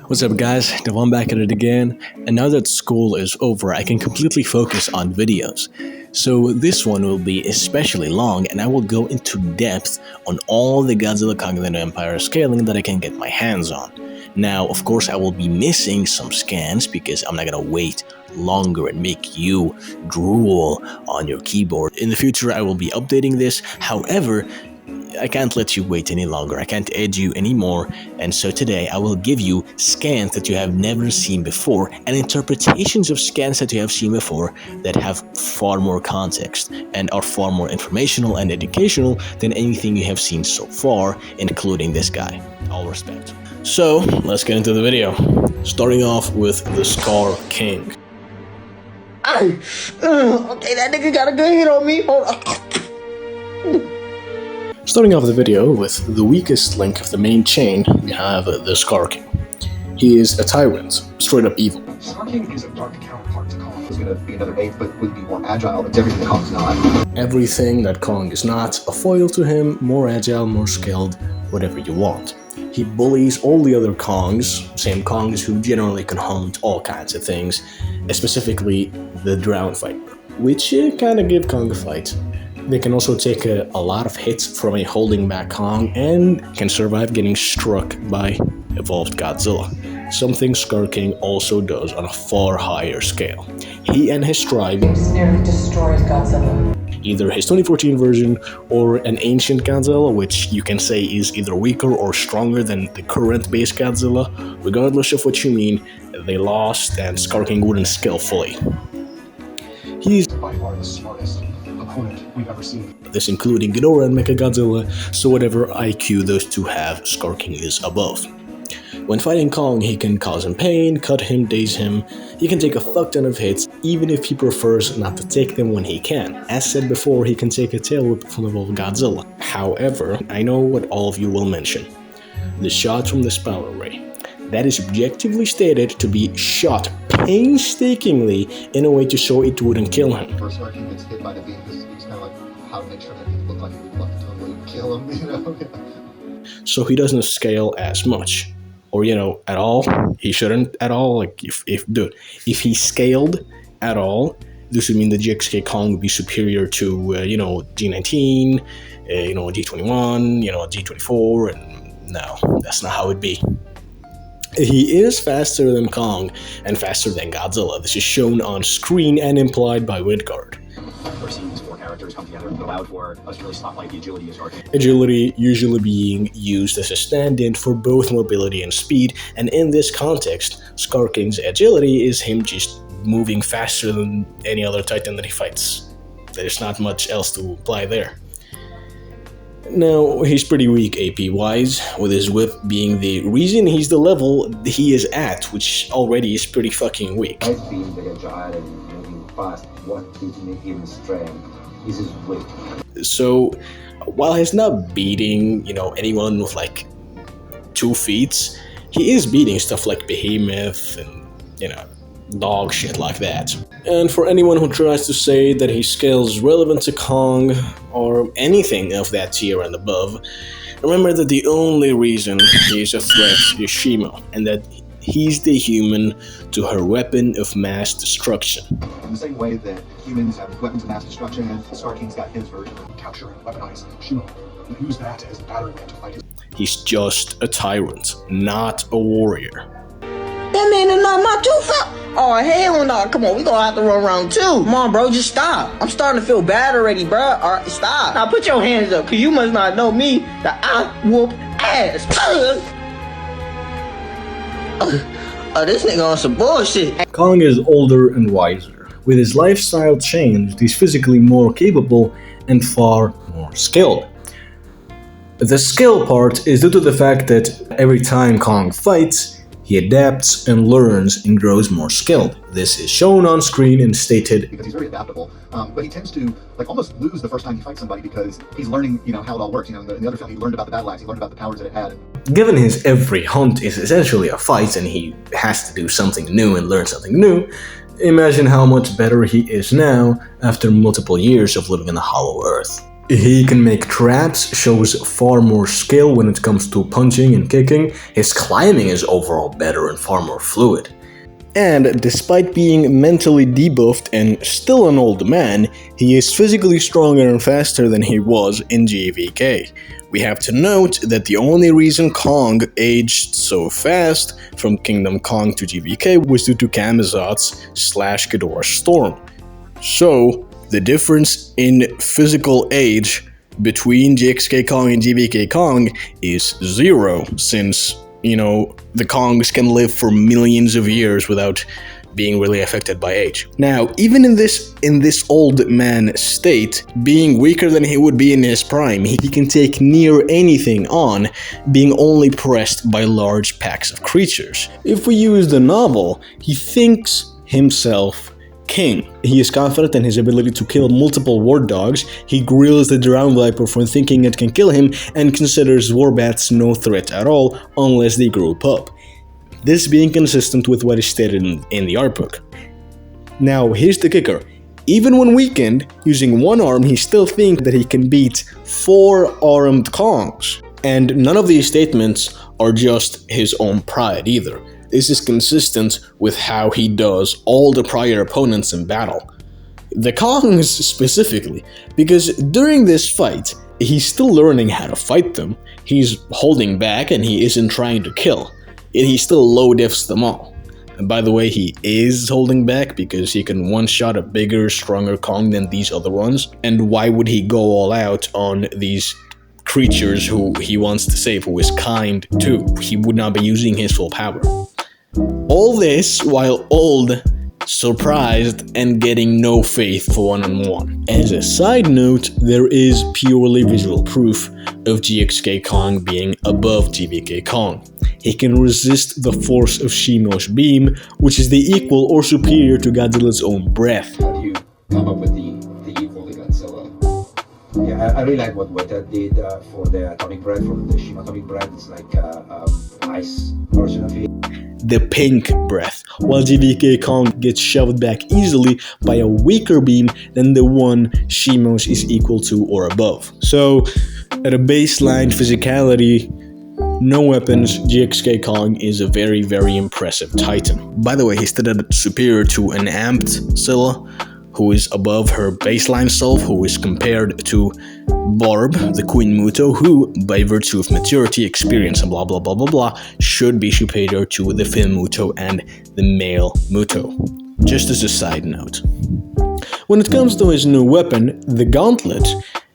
What's up guys, I'm back at it again, and now that school is over I can completely focus on videos. So this one will be especially long and I will go into depth on all the Godzilla Cognitive Empire scaling that I can get my hands on. Now of course I will be missing some scans because I'm not gonna wait longer and make you drool on your keyboard. In the future I will be updating this, however, I can't let you wait any longer, I can't edge you anymore, and so today I will give you scans that you have never seen before and interpretations of scans that you have seen before that have far more context and are far more informational and educational than anything you have seen so far, including this guy. All respect. So, let's get into the video. Starting off with the Scar King. Okay, that nigga got a good hit on me. Hold on. Starting off the video with the weakest link of the main chain, we have the Scar King. He is a tyrant, straight up evil. Scar King is a dark counterpart to Kong. He's gonna be another ape, but would be more agile. It's everything that Kong's not. Everything that Kong is not, a foil to him, more agile, more skilled, whatever you want. He bullies all the other Kongs, same Kongs who generally can hunt all kinds of things, specifically the Drown Viper, which kinda give Kong a fight. They can also take a lot of hits from a holding back Kong and can survive getting struck by evolved Godzilla, something Scar King also does on a far higher scale. He and his tribe nearly destroyed Godzilla. Either his 2014 version or an ancient Godzilla, which you can say is either weaker or stronger than the current base Godzilla. Regardless of what you mean, they lost and Scar King wouldn't scale fully. He's By far the smartest opponent we've ever seen. this including Ghidorah and Mechagodzilla, so whatever IQ those two have, Scar King is above. When fighting Kong, he can cause him pain, cut him, daze him, he can take a fuck ton of hits, even if he prefers not to take them when he can. As said before, he can take a tail whip from evolved Godzilla. However, I know what all of you will mention. The shot from the Spiral Ray. That is objectively stated to be shot painstakingly in a way to show it wouldn't kill him. First Scar King gets hit by the beam because he's kind of like how to make sure that he look like he would left totally kill him, you know? So he doesn't scale as much. Or, at all. He shouldn't at all. Like, if he scaled at all, this would mean the GxK Kong would be superior to, G19, G21, G24, and no, that's not how it'd be. He is faster than Kong and faster than Godzilla. This is shown on screen and implied by Midgard. We're seeing these four characters come together and allow for us to really spotlight the agility of Scar King. Agility usually being used as a stand-in for both mobility and speed, and in this context, Scar King's agility is him just moving faster than any other Titan that he fights. There's not much else to apply there. Now, he's pretty weak AP-wise, with his whip being the reason he's the level he is at, which already is pretty fucking weak. I feel very agile and moving fast. What gives me him strength is his whip. So, while he's not beating, anyone with like 2 feet, he is beating stuff like Behemoth and, dog shit like that. And for anyone who tries to say that he scales relevant to Kong or anything of that tier and above, remember that the only reason he's a threat is Shimo, and that he's the human to her weapon of mass destruction. In the same way that humans have weapons of mass destruction, and Scar King's got his version. Capture and weaponize Shimo, and use that as a battering ram to fight his. He's just a tyrant, not a warrior. That man is not my two-foot. Oh, hell no. Come on, we gonna have to run round 2. Come on, bro, just stop. I'm starting to feel bad already, bro. All right, stop. Now put your hands up, because you must not know me that I whoop ass. This nigga on some bullshit. Kong is older and wiser. With his lifestyle changed, he's physically more capable and far more skilled. The skill part is due to the fact that every time Kong fights, he adapts and learns and grows more skilled. This is shown on screen and stated Because he's very adaptable, but he tends to almost lose the first time he fights somebody because he's learning, how it all works. In the other film, he learned about the battle axe, he learned about the powers that it had. given his every hunt is essentially a fight and he has to do something new and learn something new, imagine how much better he is now after multiple years of living in the Hollow Earth. He can make traps, shows far more skill when it comes to punching and kicking. His climbing is overall better and far more fluid. And despite being mentally debuffed and still an old man, he is physically stronger and faster than he was in GvK. We have to note that the only reason Kong aged so fast from Kingdom Kong to GvK was due to Kamazot's / Ghidorah's Storm. So, the difference in physical age between GxK Kong and GvK Kong is 0, since, the Kongs can live for millions of years without being really affected by age. Now, even in this old man state, being weaker than he would be in his prime, he can take near anything on, being only pressed by large packs of creatures. If we use the novel, he thinks himself king. He is confident in his ability to kill multiple ward dogs. He grills the Drowned Viper for thinking it can kill him and considers warbats no threat at all unless they group up. This being consistent with what is stated in the art book. Now, here's the kicker. Even when weakened, using one arm, he still thinks that he can beat 4 armed Kongs. And none of these statements are just his own pride either. This is consistent with how he does all the prior opponents in battle. The Kongs specifically, because during this fight, he's still learning how to fight them. He's holding back and he isn't trying to kill. Yet he still low diffs them all. And by the way, he is holding back because he can one-shot a bigger, stronger Kong than these other ones. And why would he go all out on these creatures who he wants to save, who is kind to? He would not be using his full power. All this while old, surprised, and getting no faith for one-on-one. As a side note, there is purely visual proof of GxK Kong being above GvK Kong. He can resist the force of Shimo's beam, which is the equal or superior to Godzilla's own breath. How do you come up with the equal to Godzilla? Yeah, I really like what Weta did for the atomic breath, for the Shimo atomic breath. It's like ice version of it. The pink breath, while GvK Kong gets shoved back easily by a weaker beam than the one Shimo's is equal to or above. So, at a baseline physicality, no weapons, GxK Kong is a very, very impressive titan. By the way, he's still superior to an amped Scylla, who is above her baseline self, who is compared to Barb, the Queen Muto, who, by virtue of maturity, experience, and blah blah blah blah blah, should be superior to the Femme Muto and the male Muto. Just as a side note. When it comes to his new weapon, the Gauntlet,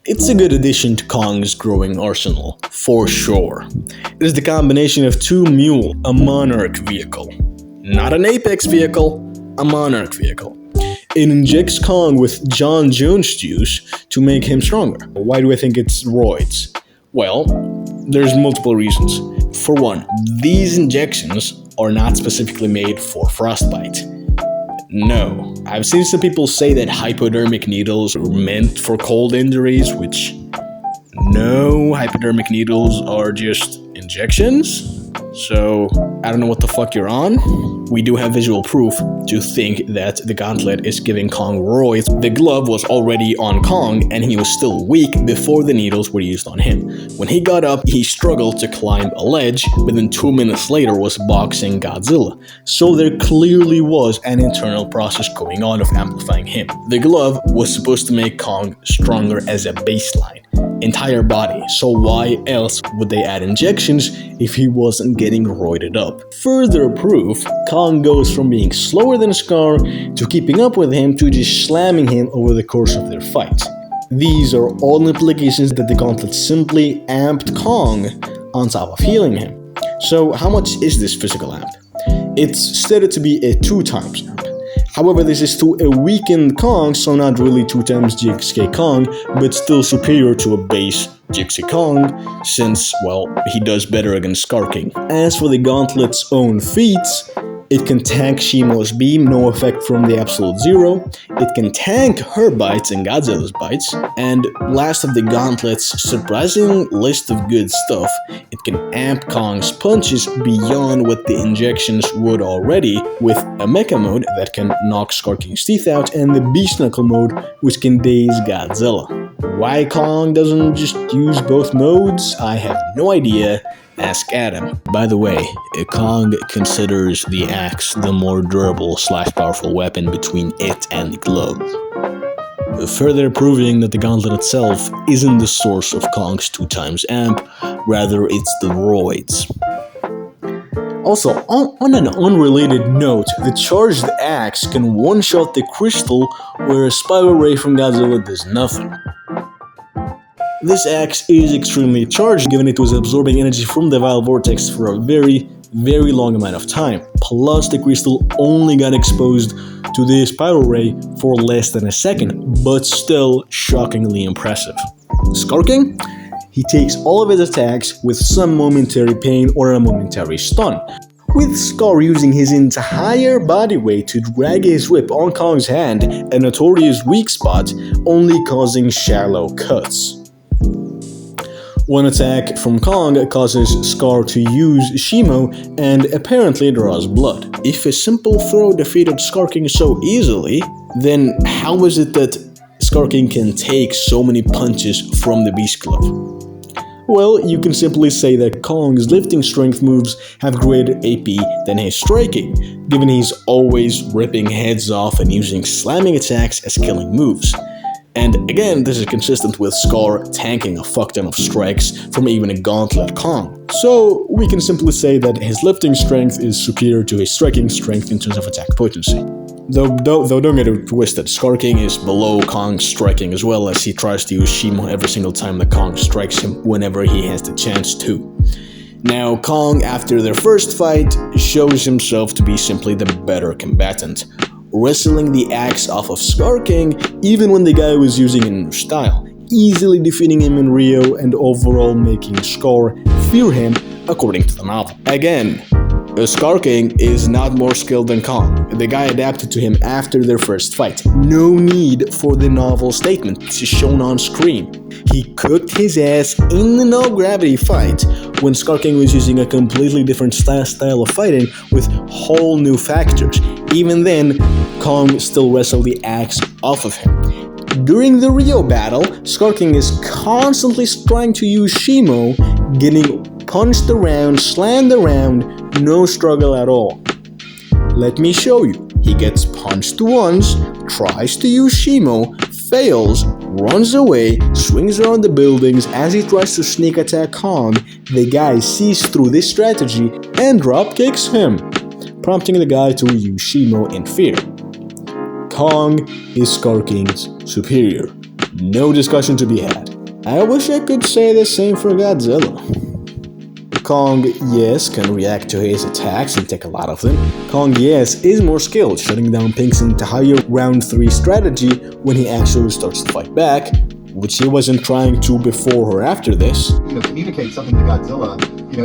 it's a good addition to Kong's growing arsenal, for sure. It is the combination of 2 Mule, a Monarch vehicle. Not an Apex vehicle, a Monarch vehicle. It injects Kong with John Jones juice to make him stronger. Why do I think it's roids? Well, there's multiple reasons. For one, these injections are not specifically made for frostbite. No. I've seen some people say that hypodermic needles are meant for cold injuries, which... no, hypodermic needles are just injections. So, I don't know what the fuck you're on. We do have visual proof to think that the Gauntlet is giving Kong roids. The glove was already on Kong, and he was still weak before the needles were used on him. When he got up, he struggled to climb a ledge, but then 2 minutes later was boxing Godzilla. So there clearly was an internal process going on of amplifying him. The glove was supposed to make Kong stronger as a baseline. Entire body, so why else would they add injections if he wasn't getting roided up? Further proof, Kong goes from being slower than Scar to keeping up with him to just slamming him over the course of their fight. These are all implications that the Gauntlet simply amped Kong on top of healing him. So how much is this physical amp? It's stated to be a 2 times amp. However, this is to a weakened Kong, so not really 2 times GxK Kong, but still superior to a base GxK Kong, since, well, he does better against Scar King. As for the Gauntlet's own feats, It can tank Shimo's beam, no effect from the absolute zero. It can tank her bites and Godzilla's bites. And last of the Gauntlet's surprising list of good stuff, it can amp Kong's punches beyond what the injections would already, with a Mecha mode that can knock Scar King's teeth out, and the Beast Knuckle mode, which can daze Godzilla. Why Kong doesn't just use both modes, I have no idea. Ask Adam. By the way, Kong considers the axe the more durable / powerful weapon between it and the glove, further proving that the gauntlet itself isn't the source of Kong's 2x amp, rather it's the roids. Also, on an unrelated note, the charged axe can one-shot the crystal, where a spiral ray from Godzilla does nothing. This axe is extremely charged, given it was absorbing energy from the Vile Vortex for a very long amount of time. Plus, the crystal only got exposed to the spiral ray for less than a second, but still shockingly impressive. Scar King? He takes all of his attacks with some momentary pain or a momentary stun, with Scar using his entire body weight to drag his whip on Kong's hand, a notorious weak spot, only causing shallow cuts. One attack from Kong causes Scar to use Shimo and apparently draws blood. If a simple throw defeated Scar King so easily, then how is it that Scar King can take so many punches from the Beast Glove? Well, you can simply say that Kong's lifting strength moves have greater AP than his striking, given he's always ripping heads off and using slamming attacks as killing moves. And again, this is consistent with Scar tanking a fuck ton of strikes from even a Gauntlet Kong. So we can simply say that his lifting strength is superior to his striking strength in terms of attack potency. Though don't get it twisted, Scar King is below Kong's striking, as well as he tries to use Shimo every single time that Kong strikes him whenever he has the chance to. Now, Kong, after their first fight, shows himself to be simply the better combatant, wrestling the axe off of Scar King even when the guy was using a new style, easily defeating him in Rio and overall making Scar fear him according to the novel. Again, Scar King is not more skilled than Kong. The guy adapted to him after their first fight. No need for the novel statement, it's shown on screen. He cooked his ass in the no-gravity fight when Scar King was using a completely different style of fighting with whole new factors. Even then, Kong still wrestled the axe off of him. During the Rio battle, Scar King is constantly trying to use Shimo, getting punched around, slammed around, no struggle at all. Let me show you. He gets punched once, tries to use Shimo, fails, runs away, swings around the buildings as he tries to sneak attack Kong. The guy sees through this strategy and drop kicks him, prompting the guy to use Shimo in fear. Kong is Scar King's superior. No discussion to be had. I wish I could say the same for Godzilla. Kong, yes, can react to his attacks and take a lot of them. Kong, yes, is more skilled, shutting down Pink's entire round 3 strategy when he actually starts to fight back, which he wasn't trying to before or after this. Communicate something to Godzilla.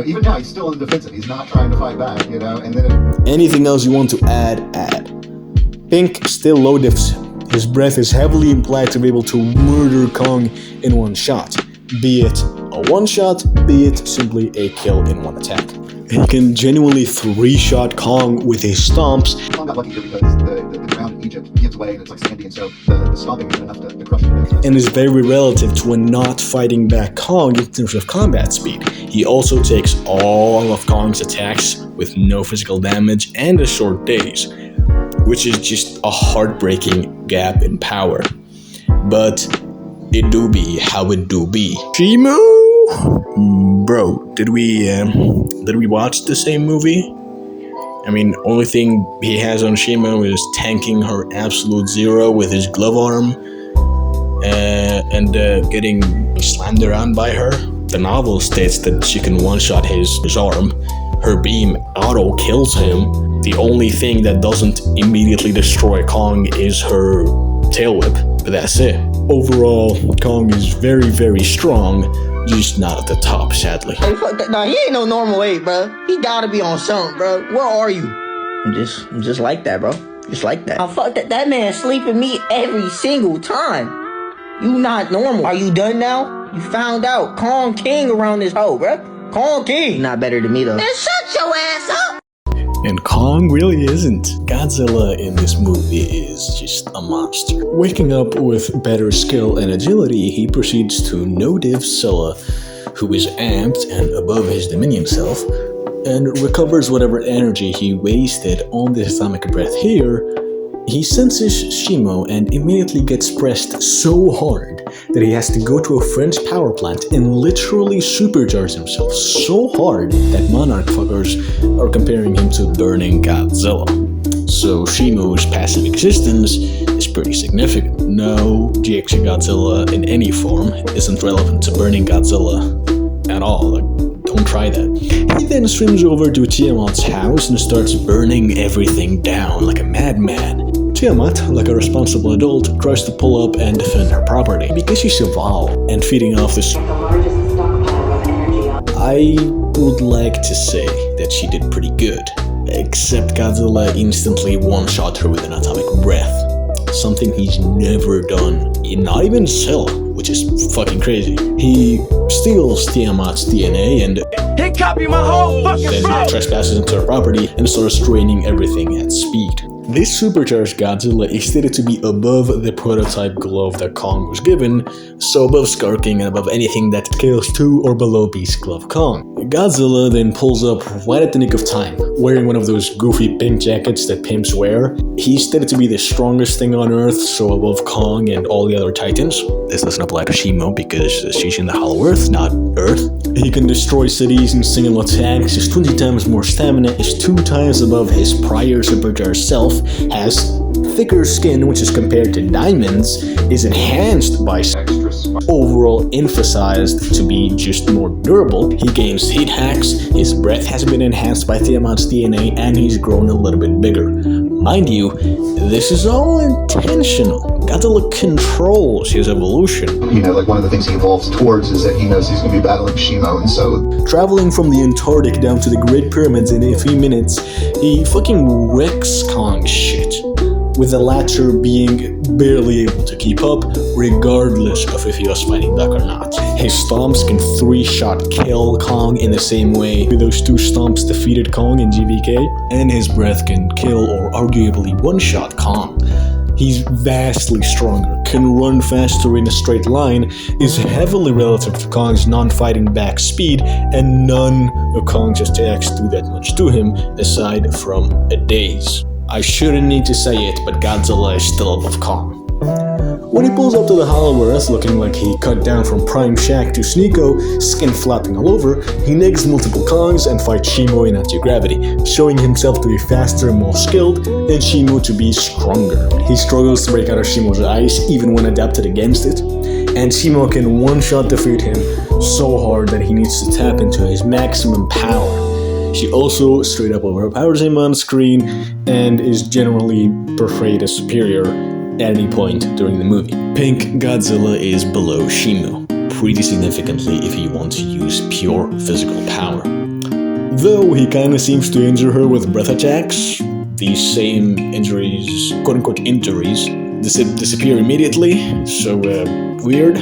Even now he's still in the defensive. He's not trying to fight back, and then... Anything else you want to add, add. Pink still low diffs him. His breath is heavily implied to be able to murder Kong in one shot, be it a one-shot, be it simply a kill in one attack. He can genuinely 3-shot Kong with his stomps. Kong got lucky here because the ground in Egypt gives way and it's like sandy, and so the stomping is enough to crush him. And is very relative to a not fighting back Kong in terms of combat speed. He also takes all of Kong's attacks with no physical damage and a short daze, which is just a heartbreaking gap in power. But it do be how it do be. Shimo? Bro, did we watch the same movie? I mean, only thing he has on Shimo is tanking her absolute zero with his glove arm and getting slammed around by her. The novel states that she can one-shot his arm. Her beam auto-kills him. The only thing that doesn't immediately destroy Kong is her tail whip, but that's it. Overall, Kong is very, very strong, just not at the top, sadly. Hey, fuck that. Nah, he ain't no normal 8, bro. He gotta be on something, bro. Where are you? I'm just like that, bro. Just like that. Oh, fuck that. That man sleeping me every single time. You not normal. Are you done now? You found out. Kong King around this hoe, bro. Kong King. Not better than me, though. Man, shut your ass up. And Kong really isn't. Godzilla in this movie is just a monster. Waking up with better skill and agility, he proceeds to no-div Scylla, who is amped and above his Dominion self, and recovers whatever energy he wasted on the atomic breath here. He senses Shimo and immediately gets pressed so hard that he has to go to a French power plant and literally supercharge himself so hard that Monarch fuckers are comparing him to burning Godzilla. So Shimo's passive existence is pretty significant. No, GxK Godzilla in any form isn't relevant to burning Godzilla at all. Don't try that. He then swims over to Tiamat's house and starts burning everything down like a madman. Tiamat, like a responsible adult, tries to pull up and defend her property. Because she's a Val and feeding off this, I would like to say that she did pretty good. Except Godzilla instantly one-shot her with an atomic breath. Something he's never done, not even Cell, which is fucking crazy. He steals Tiamat's DNA and he copied my whole fucking then trespasses into her property and starts draining everything at speed. This supercharged Godzilla is stated to be above the prototype glove that Kong was given, so above Scar King and above anything that scales to or below Beast Glove Kong. Godzilla then pulls up right at the nick of time, wearing one of those goofy pink jackets that pimps wear. He's stated to be the strongest thing on Earth, so above Kong and all the other titans. This doesn't apply to Shimo because she's in the Hollow Earth, not Earth. He can destroy cities in single attacks, has 20 times more stamina, is 2 times above his prior supercharged self, has thicker skin which is compared to Diamond's, is enhanced by overall emphasized to be just more durable. He gains heat hacks, his breath has been enhanced by Tiamat's DNA, and he's grown a little bit bigger. Mind you, this is all intentional. Godzilla controls his evolution. You know, like one of the things he evolves towards is that he knows he's going to be battling Shimo, and so traveling from the Antarctic down to the Great Pyramids in a few minutes, he fucking wrecks Kong's shit, with the latter being barely able to keep up, regardless of if he was fighting back or not. His stomps can 3-shot kill Kong in the same way those 2 stomps defeated Kong in GxK, and his breath can kill or arguably 1-shot Kong. He's vastly stronger, can run faster in a straight line, is heavily relative to Kong's non-fighting back speed, and none of Kong's attacks do that much to him, aside from a daze. I shouldn't need to say it, but Godzilla is still above Kong. When he pulls up to the Hollow Earth looking like he cut down from Prime Shack to Sneeko, skin flapping all over, he negs multiple Kongs and fights Shimo in anti-gravity, showing himself to be faster and more skilled, and Shimo to be stronger. He struggles to break out of Shimo's ice even when adapted against it, and Shimo can one-shot defeat him so hard that he needs to tap into his maximum power. She also straight up overpowers him on screen and is generally portrayed as superior at any point during the movie. Pink Godzilla is below Shimo, pretty significantly if you want to use pure physical power. Though he kinda seems to injure her with breath attacks, these same injuries, quote-unquote injuries, disappear immediately, so weird,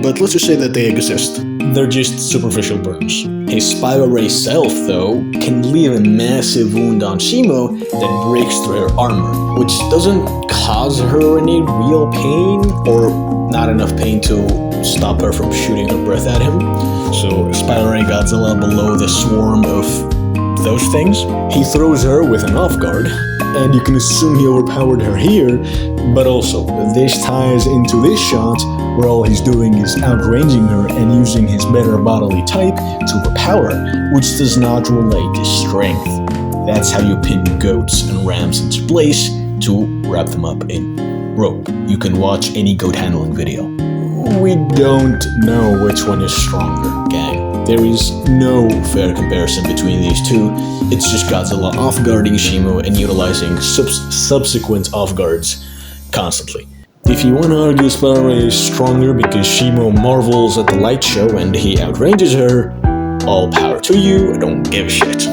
but let's just say that they exist. They're just superficial burns. His Spiral Ray self, though, can leave a massive wound on Shimo that breaks through her armor, which doesn't cause her any real pain, or not enough pain to stop her from shooting her breath at him. So Spiral Ray Godzilla below the swarm of those things. He throws her with an off guard, and you can assume he overpowered her here, but also this ties into this shot where all he's doing is outranging her and using his better bodily type to overpower her, which does not relate to strength. That's how you pin goats and rams into place to wrap them up in rope. You can watch any goat handling video. We don't know which one is stronger, gang. There is no fair comparison between these two. It's just Godzilla off-guarding Shimo and utilizing subsequent off-guards constantly. If you want to argue Spiral Ray is stronger because Shimo marvels at the light show and he outranges her, all power to you, I don't give a shit.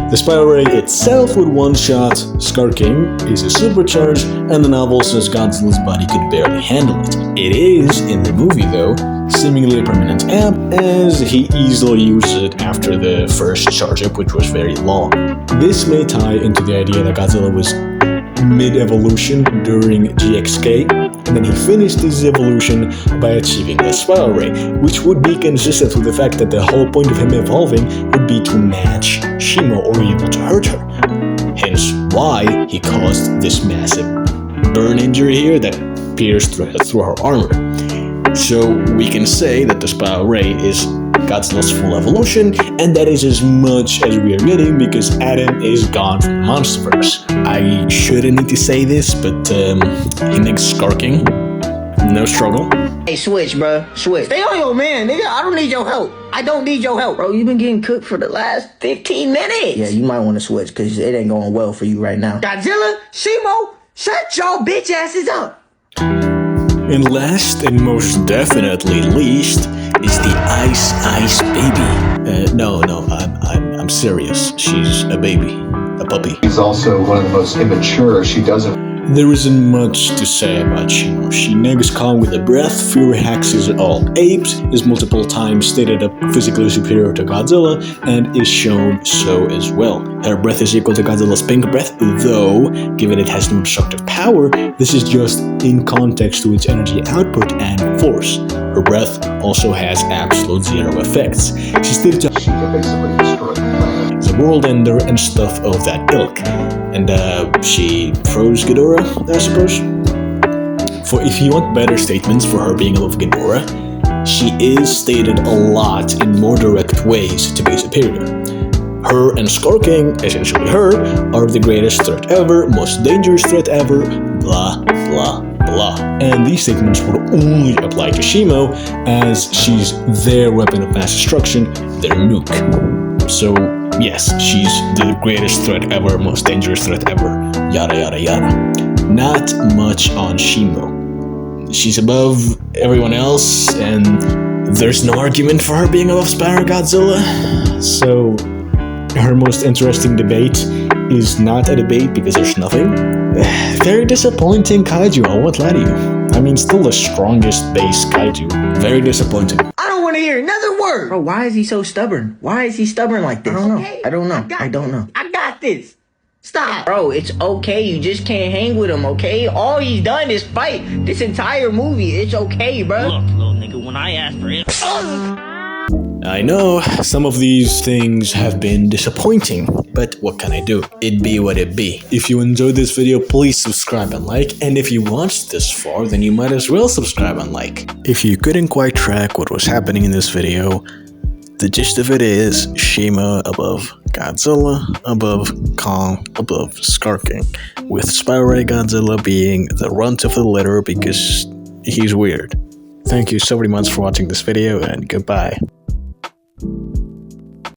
The Spiral Ray itself would one-shot, Skarking is a supercharged, and the novel says Godzilla's body could barely handle it. It is, in the movie though, seemingly a permanent amp, as he easily used it after the first charge-up, which was very long. This may tie into the idea that Godzilla was mid-evolution during GxK, and then he finished his evolution by achieving the Spiral Ray, which would be consistent with the fact that the whole point of him evolving would be to match Shimo or even to hurt her. Hence why he caused this massive burn injury here that pierced through her armor. So we can say that the Spiral Ray is Godzilla's full evolution, and that is as much as we are getting because Adam is gone from the Monsterverse. I shouldn't need to say this, but he makes Skarking. No struggle. Hey, switch, bro. Switch. Stay on your man, nigga. I don't need your help. I don't need your help. Bro, you been getting cooked for the last 15 minutes. Yeah, you might want to switch because it ain't going well for you right now. Godzilla, Shimo, shut your bitch asses up. And last and most definitely least is the Ice baby. No, I'm serious. She's a baby, a puppy. She's also one of the most immature. She doesn't. There isn't much to say about Shimo. She negs Kong with a breath, fury hexes all apes, is multiple times stated up physically superior to Godzilla, and is shown so as well. Her breath is equal to Godzilla's pink breath, though, given it has no destructive power, this is just in context to its energy output and force. Her breath also has absolute zero effects. She's stated to She can basically destroy the planet. the world ender and stuff of that ilk. And she froze Ghidorah, I suppose. For if you want better statements for her being above Ghidorah, she is stated a lot in more direct ways to be superior. Her and Skarking, essentially her, are the greatest threat ever, most dangerous threat ever, blah, blah, blah. And these statements would only apply to Shimo, as she's their weapon of mass destruction, their nuke. So, yes, she's the greatest threat ever, most dangerous threat ever, yada yada yada. Not much on Shimo. She's above everyone else, and there's no argument for her being above Spiral Godzilla. So, her most interesting debate is not a debate because there's nothing. Very disappointing kaiju, I won't lie to you. I mean, still the strongest base kaiju. Very disappointing. I don't want to hear another word. Bro, why is he so stubborn? Why is he stubborn like this? I don't know. I don't know. I got this. Stop. Bro, it's okay. You just can't hang with him, okay? All he's done is fight this entire movie. It's okay, bro. Look, little nigga, when I asked for it. I know, some of these things have been disappointing, but what can I do? It be what it be. If you enjoyed this video, please subscribe and like, and if you watched this far, then you might as well subscribe and like. If you couldn't quite track what was happening in this video, the gist of it is Shimo above Godzilla, above Kong, above Skarking, with Spiral Ray Godzilla being the runt of the litter because he's weird. Thank you so very much for watching this video, and goodbye.